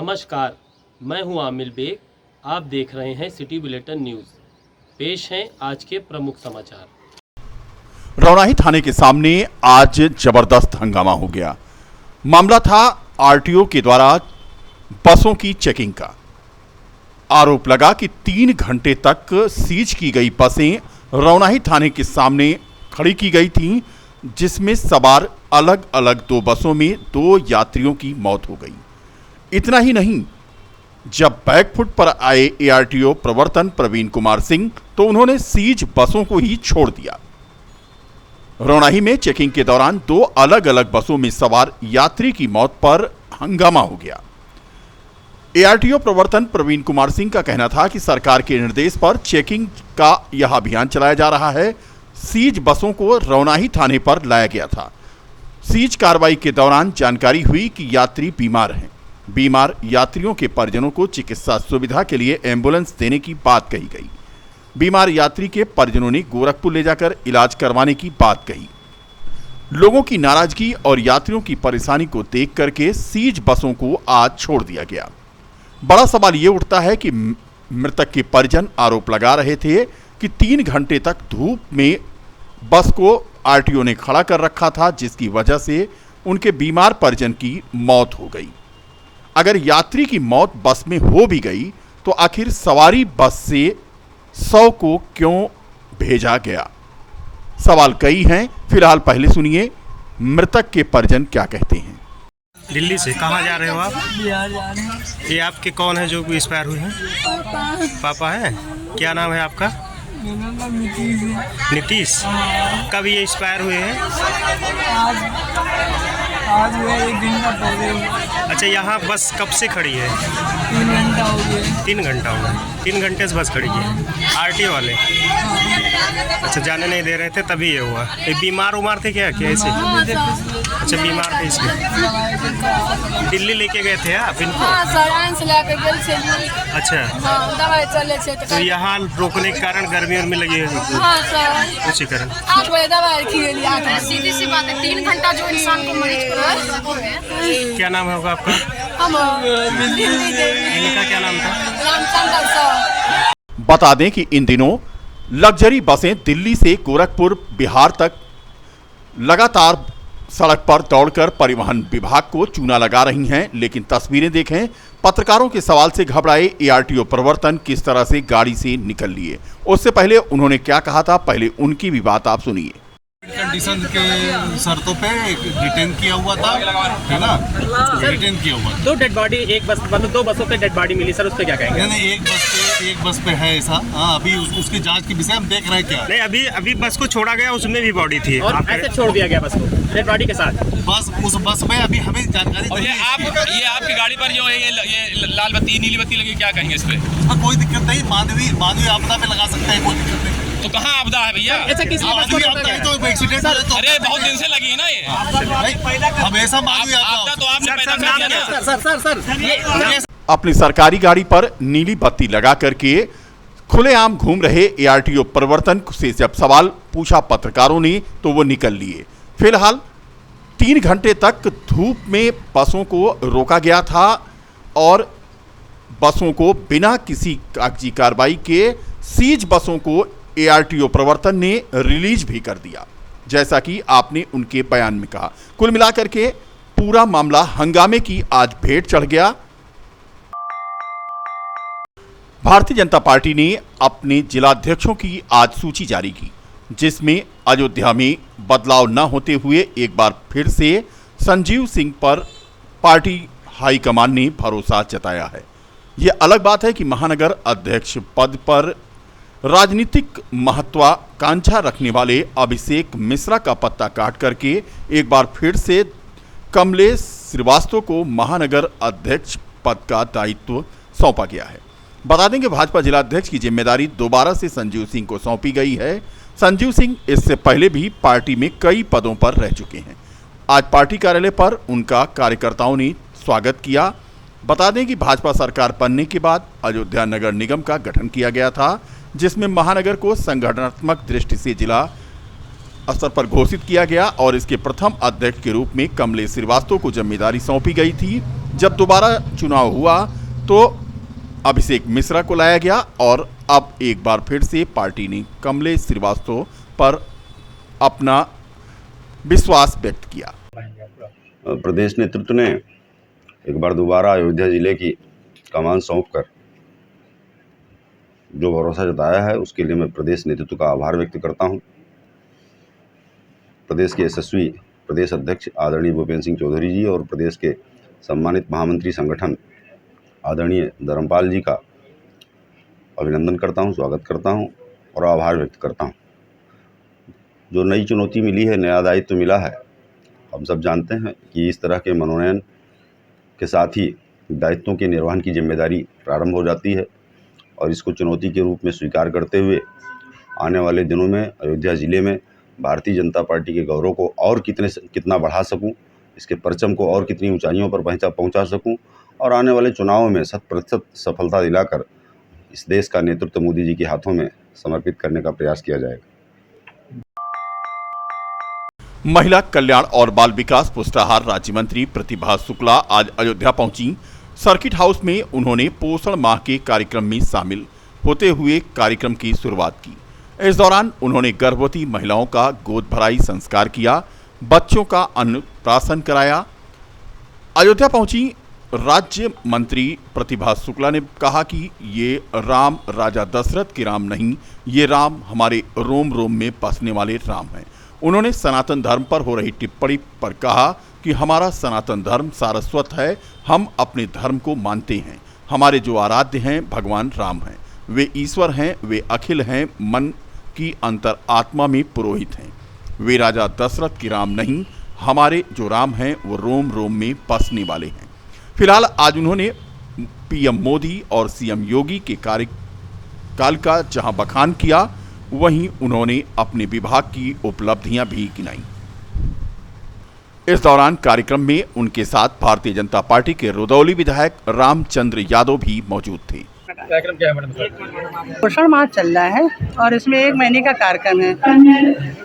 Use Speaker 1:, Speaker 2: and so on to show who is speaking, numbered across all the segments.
Speaker 1: नमस्कार, मैं हूं आमिर बेग। आप देख रहे हैं सिटी बुलेटिन न्यूज़। पेश हैं आज के प्रमुख समाचार।
Speaker 2: रौनाही थाने के सामने आज जबरदस्त हंगामा हो गया। मामला था आरटीओ के द्वारा बसों की चेकिंग का। आरोप लगा कि 3 घंटे तक सीज की गई बसें रौनाही थाने के सामने खड़ी की गई थीं, जिसमें सवार अलग अलग 2 बसों में 2 यात्रियों की मौत हो गई। इतना ही नहीं, जब बैकफुट पर आए एआरटीओ प्रवर्तन प्रवीण कुमार सिंह तो उन्होंने सीज बसों को ही छोड़ दिया। रौनाही में चेकिंग के दौरान 2 अलग अलग बसों में सवार यात्री की मौत पर हंगामा हो गया। एआरटीओ प्रवर्तन प्रवीण कुमार सिंह का कहना था कि सरकार के निर्देश पर चेकिंग का यह अभियान चलाया जा रहा है। सीज बसों को रौनाही थाने पर लाया गया था। सीज कार्रवाई के दौरान जानकारी हुई कि यात्री बीमार हैं। बीमार यात्रियों के परिजनों को चिकित्सा सुविधा के लिए एम्बुलेंस देने की बात कही गई। बीमार यात्री के परिजनों ने गोरखपुर ले जाकर इलाज करवाने की बात कही। लोगों की नाराजगी और यात्रियों की परेशानी को देख करके सीज बसों को आज छोड़ दिया गया। बड़ा सवाल ये उठता है कि मृतक के परिजन आरोप लगा रहे थे कि 3 घंटे तक धूप में बस को आरटीओ ने खड़ा कर रखा था, जिसकी वजह से उनके बीमार परिजन की मौत हो गई। अगर यात्री की मौत बस में हो भी गई तो आखिर सवारी बस से 100 को क्यों भेजा गया? सवाल कई हैं। फिलहाल पहले सुनिए मृतक के परिजन क्या कहते हैं।
Speaker 3: दिल्ली से कहाँ जा रहे हो आप?
Speaker 4: बिहार जा रहे हैं।
Speaker 3: ये आपके कौन है जो एक्सपायर हुए हैं? पापा हैं। क्या नाम है आपका?
Speaker 4: मेरा नाम नीतीश है।
Speaker 3: नीतीश। कब ये एक्सपायर हुए हैं?
Speaker 4: आज हुआ 1 घंटा पहले हुआ।
Speaker 3: अच्छा, यहाँ बस कब से खड़ी है?
Speaker 4: 3 घंटा हो गया।
Speaker 3: 3 घंटा हो गया। 3 घंटे से बस खड़ी है। आरटीओ वाले अच्छा जाने नहीं दे रहे थे तभी ये हुआ। ये बीमार उमार थे क्या ऐसे? अच्छा बीमार थे इसलिए दिल्ली लेके गए थे आप इनको? अच्छा,
Speaker 5: दवाई चले छे
Speaker 3: तो यहाँ रोकने के कारण गर्मी में लगी है उसी कारण।
Speaker 5: 8 बजे दवाई खिलेली।
Speaker 6: सीधी सी बात है, 3 घंटा जो इंसान को मरीज को
Speaker 3: क्या नाम होगा आपका? इनका क्या नाम था?
Speaker 5: रामचंद्र सर।
Speaker 2: बता दें कि इन दिनों लग्जरी बसें दिल्ली से गोरखपुर बिहार तक लगातार सड़क पर दौड़कर परिवहन विभाग को चूना लगा रही हैं। लेकिन तस्वीरें देखें, पत्रकारों के सवाल से घबराए एआरटीओ प्रवर्तन किस तरह से गाड़ी से निकल लिए। उससे पहले उन्होंने क्या कहा था, पहले उनकी भी बात आप सुनिए।
Speaker 7: कंडीशन के शर्तों पे डिटेन किया हुआ था, है ना? डिटेन किया हुआ।
Speaker 8: 2 डेड बॉडी, एक बस मतलब 2 बसों पे डेड बॉडी मिली सर, उस पे क्या कहेंगे?
Speaker 7: नहीं, एक बस पे है ऐसा। हाँ, अभी उसकी जांच के विषय हम देख रहे हैं क्या।
Speaker 3: नहीं, अभी बस को छोड़ा गया, उसमें भी बॉडी थी
Speaker 8: और ऐसे छोड़ दिया गया बस को डेड बॉडी के साथ।
Speaker 7: बस उस बस में अभी हमें जानकारी नहीं है।
Speaker 9: ये आपकी गाड़ी पर जो है ये लाल बत्ती नीली बत्ती लगी, क्या कहेंगे इस पे?
Speaker 7: कोई दिक्कत नहीं, मानवीय आपदा पे लगा सकते हैं, कोई दिक्कत नहीं।
Speaker 9: तो कहाँ आपदा है भैया?
Speaker 8: ऐसा किस
Speaker 7: मानवीय आपदा है तो एक्सीडेंट है तो
Speaker 9: अरे बहुत दिन से लगी है ना ये
Speaker 7: हमेशा मानवीय
Speaker 9: आपदा तो आपने पैदा कर दिया ना।
Speaker 8: सर
Speaker 2: अपनी सरकारी गाड़ी पर नीली बत्ती लगा करके खुलेआम घूम रहे एआरटीओ प्रवर्तन से जब सवाल पूछा पत्रकारों ने तो वो निकल लिए। फिलहाल 3 घंटे तक धूप में बसों को रोका गया था और बसों को बिना किसी कागजी कार्रवाई के सीज बसों को एआरटीओ प्रवर्तन ने रिलीज भी कर दिया, जैसा कि आपने उनके बयान में कहा। कुल मिलाकर के पूरा मामला हंगामे की आज भेंट चढ़ गया। भारतीय जनता पार्टी ने अपने जिलाध्यक्षों की आज सूची जारी की, जिसमें अयोध्या में बदलाव न होते हुए एक बार फिर से संजीव सिंह पर पार्टी हाईकमान ने भरोसा जताया है। यह अलग बात है कि महानगर अध्यक्ष पद पर राजनीतिक महत्वाकांक्षा रखने वाले अभिषेक मिश्रा का पत्ता काट करके एक बार फिर से कमलेश श्रीवास्तव को महानगर अध्यक्ष पद का दायित्व सौंपा गया है। बता दें कि भाजपा जिलाध्यक्ष की जिम्मेदारी दोबारा से संजीव सिंह को सौंपी गई है। संजीव सिंह इससे पहले भी पार्टी में कई पदों पर रह चुके हैं। आज पार्टी कार्यालय पर उनका कार्यकर्ताओं ने स्वागत किया। बता दें कि भाजपा सरकार बनने के बाद अयोध्या नगर निगम का गठन किया गया था, जिसमें महानगर को संगठनात्मक दृष्टि से जिला स्तर पर घोषित किया गया और इसके प्रथम अध्यक्ष के रूप में कमलेश श्रीवास्तव को जिम्मेदारी सौंपी गई थी। जब दोबारा चुनाव हुआ तो अभिषेक मिश्रा को लाया गया और अब एक बार फिर से पार्टी ने कमलेश श्रीवास्तव पर अपना विश्वास व्यक्त किया।
Speaker 10: प्रदेश नेतृत्व ने एक बार दोबारा अयोध्या जिले की कमान सौंपकर जो भरोसा जताया है उसके लिए मैं प्रदेश नेतृत्व का आभार व्यक्त करता हूं। प्रदेश के यशस्वी प्रदेश अध्यक्ष आदरणीय भूपेंद्र सिंह चौधरी जी और प्रदेश के सम्मानित महामंत्री संगठन आदरणीय धर्मपाल जी का अभिनंदन करता हूं, स्वागत करता हूं और आभार व्यक्त करता हूं। जो नई चुनौती मिली है, नया दायित्व मिला है, हम सब जानते हैं कि इस तरह के मनोनयन के साथ ही दायित्वों के निर्वहन की जिम्मेदारी प्रारंभ हो जाती है और इसको चुनौती के रूप में स्वीकार करते हुए आने वाले दिनों में अयोध्या ज़िले में भारतीय जनता पार्टी के गौरव को और कितना बढ़ा सकूं, इसके परचम को और कितनी ऊंचाइयों पर पहुंचा सकूं और आने वाले चुनावों में 100% सफलता दिलाकर इस देश का नेतृत्व मोदी जी के हाथों में समर्पित करने का प्रयास किया जाएगा।
Speaker 2: महिला कल्याण और बाल विकास पुष्टाहार राज्य मंत्री प्रतिभा शुक्ला आज अयोध्या पहुंची। सर्किट हाउस में उन्होंने पोषण माह के कार्यक्रम में शामिल होते हुए कार्यक्रम की शुरुआत की। इस दौरान उन्होंने गर्भवती महिलाओं का गोद भराई संस्कार किया, बच्चों का अन्नप्राशन कराया। अयोध्या पहुंची राज्य मंत्री प्रतिभा शुक्ला ने कहा कि ये राम राजा दशरथ के राम नहीं, ये राम हमारे रोम रोम में बसने वाले राम हैं। उन्होंने सनातन धर्म पर हो रही टिप्पणी पर कहा कि हमारा सनातन धर्म सारस्वत है, हम अपने धर्म को मानते हैं। हमारे जो आराध्य हैं भगवान राम हैं, वे ईश्वर हैं, वे अखिल हैं, मन की अंतर आत्मा में पुरोहित हैं। वे राजा दशरथ के राम नहीं, हमारे जो राम हैं वो रोम रोम में बसने वाले हैं। फिलहाल आज उन्होंने पीएम मोदी और सीएम योगी के कार्यकाल का जहां बखान किया, वहीं उन्होंने अपने विभाग की उपलब्धियां भी गिनाई। इस दौरान कार्यक्रम में उनके साथ भारतीय जनता पार्टी के रुदौली विधायक रामचंद्र यादव भी मौजूद थे।
Speaker 8: कार्यक्रम क्या है मैडम?
Speaker 11: पोषण माह चल रहा है और इसमें 1 महीने का कार्यक्रम है।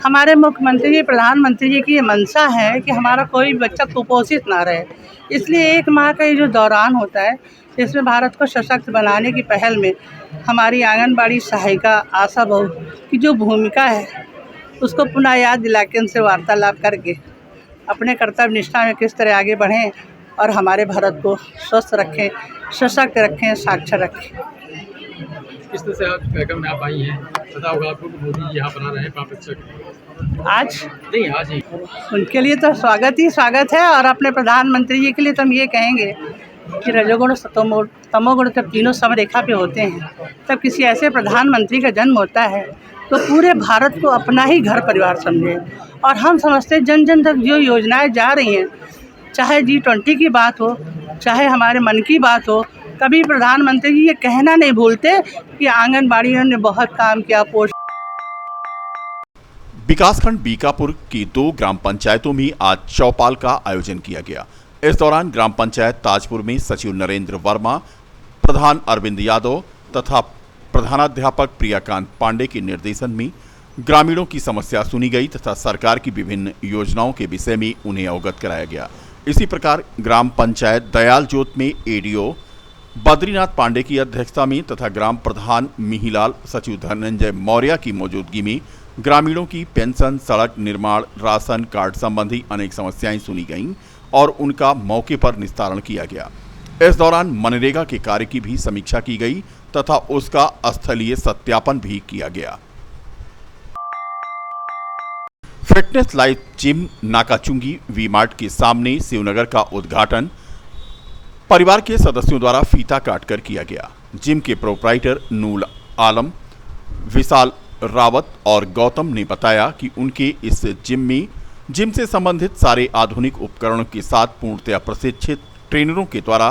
Speaker 11: हमारे मुख्यमंत्री जी, प्रधानमंत्री जी की ये मंशा है कि हमारा कोई बच्चा कुपोषित ना रहे, इसलिए 1 माह का ये जो दौरान होता है इसमें भारत को सशक्त बनाने की पहल में हमारी आंगनबाड़ी सहायिका आशा बहू की जो भूमिका है उसको पुनः याद दिला के उनसे वार्तालाप करके अपने कर्तव्य निष्ठा में किस तरह आगे बढ़ें और हमारे भारत को स्वस्थ रखें, सशक्त रखें, साक्षर रखें।
Speaker 8: किस तरह से आज कार्यक्रम में आप आई हैं? पता होगा आपको कि मोदी जी यहाँ बना रहे हैं
Speaker 11: आज
Speaker 8: नहीं, आज ही
Speaker 11: उनके लिए तो स्वागत ही स्वागत है और अपने प्रधानमंत्री जी के लिए तो हम ये कहेंगे कि रजोगुण तमोगुण जब तीनों समरेखा पे होते हैं तब किसी ऐसे प्रधानमंत्री का जन्म होता है तो पूरे भारत को अपना ही घर परिवार समझे। और हम समझते हैं जन जन तक जो योजनाएं जा रही हैं, चाहे G20 की बात हो, चाहे हमारे मन की बात हो, कभी प्रधानमंत्री जी ये कहना नहीं भूलते कि आंगनबाड़ियों ने बहुत काम किया।
Speaker 2: विकासखंड बीकापुर की 2 ग्राम पंचायतों में आज चौपाल का आयोजन किया गया। इस दौरान ग्राम पंचायत ताजपुर में सचिव नरेंद्र वर्मा, प्रधान अरविंद यादव तथा प्रधानाध्यापक प्रियाकांत पांडे के निर्देशन में ग्रामीणों की समस्या सुनी गई तथा सरकार की विभिन्न योजनाओं के विषय में उन्हें अवगत कराया गया। इसी प्रकार ग्राम पंचायत दयाल जोत में एडीओ बद्रीनाथ पांडे की अध्यक्षता में तथा ग्राम प्रधान मिहिलाल, सचिव धनंजय मौर्य की मौजूदगी में ग्रामीणों की पेंशन, सड़क निर्माण, राशन कार्ड संबंधी अनेक समस्याएं सुनी गईं और उनका मौके पर निस्तारण किया गया। इस दौरान मनरेगा के कार्य की भी समीक्षा की गई तथा उसका स्थलीय सत्यापन भी किया गया। Fitness life gym Nakachungi V Mart के सामने शिवनगर का उद्घाटन परिवार के सदस्यों द्वारा फीता काटकर किया गया। जिम के प्रोप्राइटर नूर आलम, विशाल रावत और गौतम ने बताया कि उनके इस जिम से संबंधित सारे आधुनिक उपकरणों के साथ पूर्णतया प्रशिक्षित ट्रेनरों के द्वारा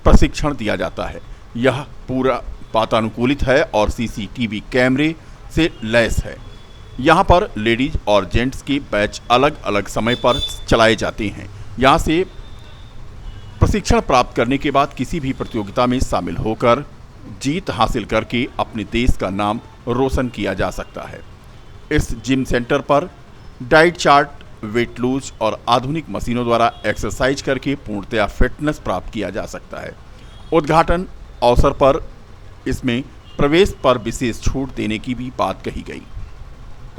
Speaker 2: प्रशिक्षण दिया जाता है। यह पूरा वातानुकूलित है और सीसीटीवी कैमरे से लैस है। यहाँ पर लेडीज और जेंट्स के बैच अलग अलग समय पर चलाए जाते हैं। यहाँ से प्रशिक्षण प्राप्त करने के बाद किसी भी प्रतियोगिता में शामिल होकर जीत हासिल करके अपने देश का नाम रोशन किया जा सकता है। इस जिम सेंटर पर डाइट चार्ट, वेट लूज और आधुनिक मशीनों द्वारा एक्सरसाइज करके पूर्णतया फिटनेस प्राप्त किया जा सकता है। उद्घाटन अवसर पर इसमें प्रवेश पर विशेष छूट देने की भी बात कही गई।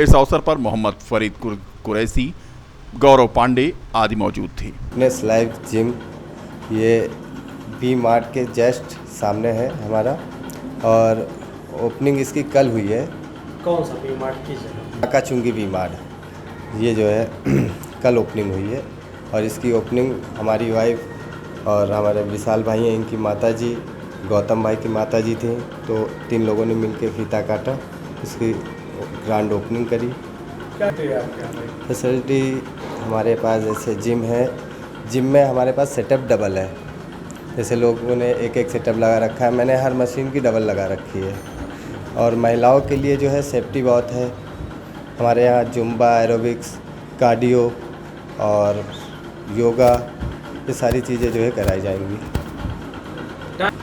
Speaker 2: इस अवसर पर मोहम्मद फरीद कुरैशी, गौरव पांडे आदि मौजूद थे।
Speaker 12: फिटनेस लाइव जिम ये वी मार्ट के जस्ट सामने है हमारा, और ओपनिंग इसकी कल हुई है।
Speaker 1: कौन सा वी मार्ट की जगह?
Speaker 12: आकाचुंगी वी मार्ट ये जो है कल ओपनिंग हुई है, और इसकी ओपनिंग हमारी वाइफ और हमारे विशाल भाई हैं, इनकी माताजी गौतम भाई की माताजी थी, तो 3 लोगों ने मिलकर फीता काटा, इसकी ग्रैंड ओपनिंग करी।
Speaker 1: क्या
Speaker 12: फैसिलिटी हमारे पास जैसे जिम है, जिम में हमारे पास सेटअप डबल है। जैसे लोगों ने एक सेटअप लगा रखा है, मैंने हर मशीन की डबल लगा रखी है। और महिलाओं के लिए जो है सेफ्टी बहुत है। हमारे यहाँ जुम्बा, एरोबिक्स, कार्डियो और योगा, ये सारी चीज़ें जो है कराई जाएंगी।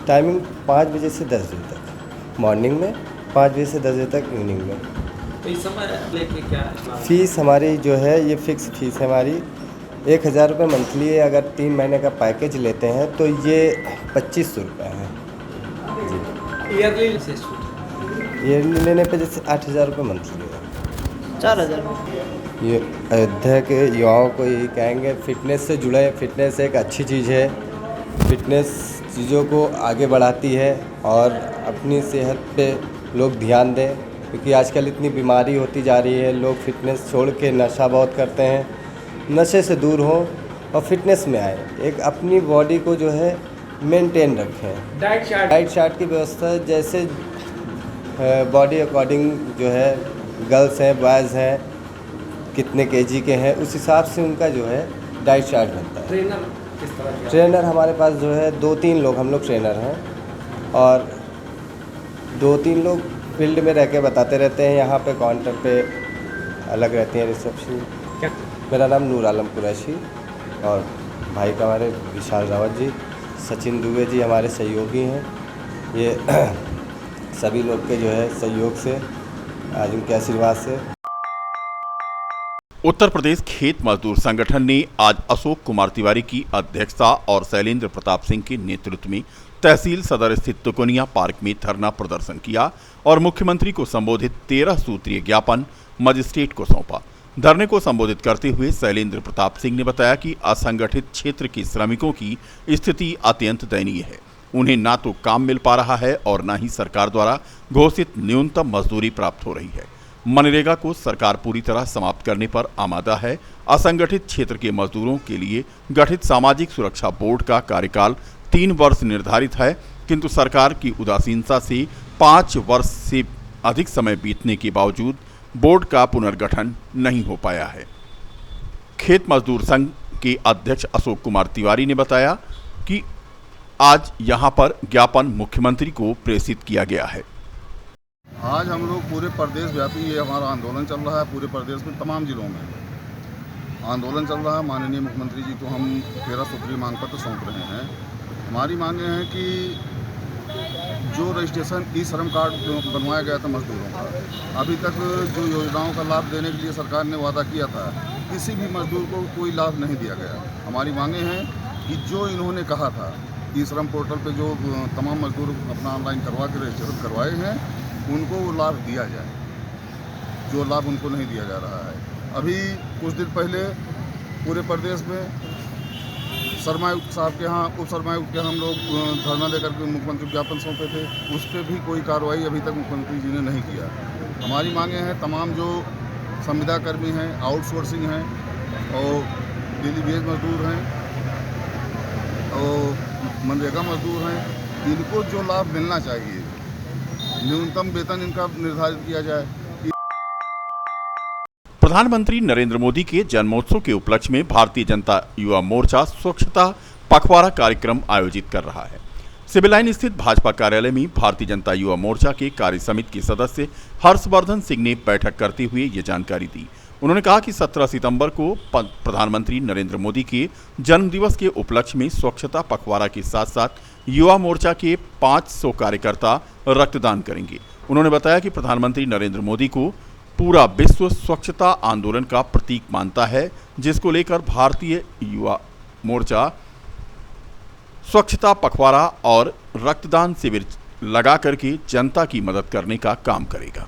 Speaker 12: टाइमिंग 5 बजे से 10 बजे तक मॉर्निंग में, 5 बजे से 10 बजे तक इवनिंग में।
Speaker 1: तो इस समय लेके क्या है?
Speaker 12: फीस हमारी जो है ये फिक्स फीस है हमारी 1000 रुपये मंथली है। अगर 3 महीने का पैकेज लेते हैं तो ये 2500 रुपये है जी। ईयरली लेने पे जैसे 8000 रुपये मंथली है।
Speaker 11: 4000।
Speaker 12: ये अयोध्या के युवाओं को यही कहेंगे, फिटनेस से जुड़े। फिटनेस एक अच्छी चीज़ है। फिटनेस चीज़ों को आगे बढ़ाती है और अपनी सेहत पे लोग ध्यान दें, क्योंकि आजकल इतनी बीमारी होती जा रही है। लोग फिटनेस छोड़ के नशा बहुत करते हैं। नशे से दूर हों और फिटनेस में आए, एक अपनी बॉडी को जो है मेंटेन रखें। डाइट चार्ट की व्यवस्था, जैसे बॉडी अकॉर्डिंग जो है, गर्ल्स हैं बॉयज़ हैं, कितने केजी के हैं, उस हिसाब से उनका जो है डाइट चार्ट बनता है।
Speaker 1: ट्रेनर किस तरह?
Speaker 12: ट्रेनर हमारे पास जो है 2-3 लोग हम लोग ट्रेनर हैं, और 2-3 लोग फील्ड में रह के बताते रहते हैं। यहाँ पे काउंटर पे अलग रहती हैं रिसेप्शन।
Speaker 1: क्या?
Speaker 12: मेरा नाम नूर आलम कुरैशी, और भाई का हमारे विशाल रावत जी, सचिन दुबे जी हमारे सहयोगी हैं। ये सभी लोग के जो है सहयोग से, आज उनके आशीर्वाद से।
Speaker 2: उत्तर प्रदेश खेत मजदूर संगठन ने आज अशोक कुमार तिवारी की अध्यक्षता और शैलेंद्र प्रताप सिंह के नेतृत्व में तहसील सदर स्थित तुकुनिया पार्क में धरना प्रदर्शन किया और मुख्यमंत्री को संबोधित 13 सूत्रीय ज्ञापन मजिस्ट्रेट को सौंपा। धरने को संबोधित करते हुए शैलेंद्र प्रताप सिंह ने बताया कि असंगठित क्षेत्र के श्रमिकों की स्थिति अत्यंत दयनीय है। उन्हें ना तो काम मिल पा रहा है और न ही सरकार द्वारा घोषित न्यूनतम मजदूरी प्राप्त हो रही है। मनरेगा को सरकार पूरी तरह समाप्त करने पर आमादा है। असंगठित क्षेत्र के मजदूरों के लिए गठित सामाजिक सुरक्षा बोर्ड का कार्यकाल 3 वर्ष निर्धारित है, किंतु सरकार की उदासीनता से 5 वर्ष से अधिक समय बीतने के बावजूद बोर्ड का पुनर्गठन नहीं हो पाया है। खेत मजदूर संघ के अध्यक्ष अशोक कुमार तिवारी ने बताया कि आज यहां पर ज्ञापन मुख्यमंत्री को प्रेषित किया गया है।
Speaker 7: आज हम लोग पूरे प्रदेश व्यापी ये हमारा आंदोलन चल रहा है। पूरे प्रदेश में तमाम जिलों में आंदोलन चल रहा है। माननीय मुख्यमंत्री जी को हम 13 सूत्रीय मांग पत्र सौंप रहे हैं। हमारी मांगे हैं कि जो रजिस्ट्रेशन ई श्रम कार्ड बनवाया गया था मजदूरों का, अभी तक जो योजनाओं का लाभ देने के लिए सरकार ने वादा किया था, किसी भी मजदूर को कोई लाभ नहीं दिया गया। हमारी मांगे हैं कि जो इन्होंने कहा था ई श्रम पोर्टल पे जो तमाम मजदूर अपना ऑनलाइन करवा के रजिस्ट्रेशन करवाए हैं, उनको वो लाभ दिया जाए, जो लाभ उनको नहीं दिया जा रहा है। अभी कुछ दिन पहले पूरे प्रदेश में शर्मायुक्त साहब के यहाँ, उप शर्मायुक्त के यहाँ हम लोग धरना देकर के मुख्यमंत्री ज्ञापन सौंपे थे। उस पर भी कोई कार्रवाई अभी तक मुख्यमंत्री जी ने नहीं किया। हमारी मांगे हैं तमाम जो संविदा कर्मी हैं, आउटसोर्सिंग हैं और डेली वेज मजदूर हैं और मनरेगा मजदूर हैं, इनको जो लाभ मिलना चाहिए, न्यूनतम वेतन इनका निर्धारित किया जाए।
Speaker 2: प्रधानमंत्री नरेंद्र मोदी के जन्मोत्सव के उपलक्ष्य में भारतीय जनता युवा मोर्चा स्वच्छता पखवाड़ा कार्यक्रम आयोजित कर रहा है। सिविल लाइन स्थित भाजपा कार्यालय में भारतीय जनता युवा मोर्चा के कार्य समिति के सदस्य हर्षवर्धन सिंह ने बैठक करते हुए ये जानकारी दी। उन्होंने कहा कि 17 सितंबर को प्रधानमंत्री नरेंद्र मोदी के जन्मदिवस के उपलक्ष्य में स्वच्छता पखवाड़ा के साथ साथ युवा मोर्चा के 500 कार्यकर्ता रक्तदान करेंगे। उन्होंने बताया कि प्रधानमंत्री नरेंद्र मोदी को पूरा विश्व स्वच्छता आंदोलन का प्रतीक मानता है, जिसको लेकर भारतीय युवा मोर्चा स्वच्छता पखवाड़ा और रक्तदान शिविर लगाकर के जनता की मदद करने का काम करेगा।